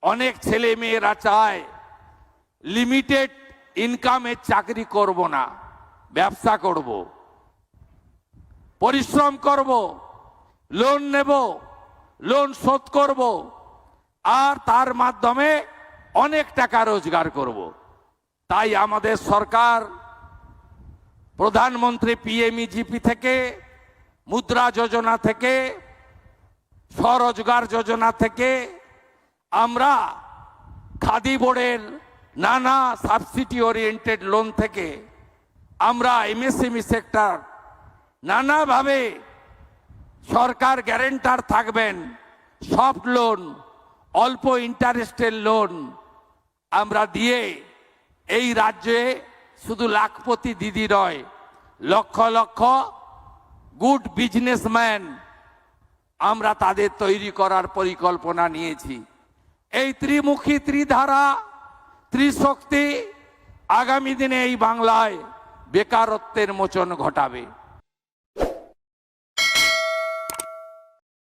অনেক ছেলে মেয়েরা চায় লিমিটেড ইনকামের চাকরি করব না, ব্যবসা করব, পরিশ্রম করব, লোন নেব, লোন শোধ করব, আর তার মাধ্যমে অনেক টাকা রোজগার করব। তাই আমাদের সরকার প্রধানমন্ত্রী পিএমইজিপি থেকে, মুদ্রা যোজনা থেকে, স্বরোজগার যোজনা থেকে, আমরা খাদি বোর্ডের নানা সাবসিডি ওরিয়েন্টেড লোন থেকে, আমরা এমএসএমই সেক্টর নানাভাবে সরকার গ্যারেন্টার থাকবেন, সফট লোন, অল্প ইন্টারেস্টের লোন আমরা দিয়ে এই রাজ্যে শুধু লাখপতি দিদি নয়, লক্ষ লক্ষ গুড বিজনেসম্যান আমরা তাদের তৈরি করার পরিকল্পনা নিয়েছি। এই ত্রিমুখী, ত্রিধারা, ত্রিশক্তি আগামী দিনে এই বাংলায় বেকারত্বের মোচন ঘটাবে।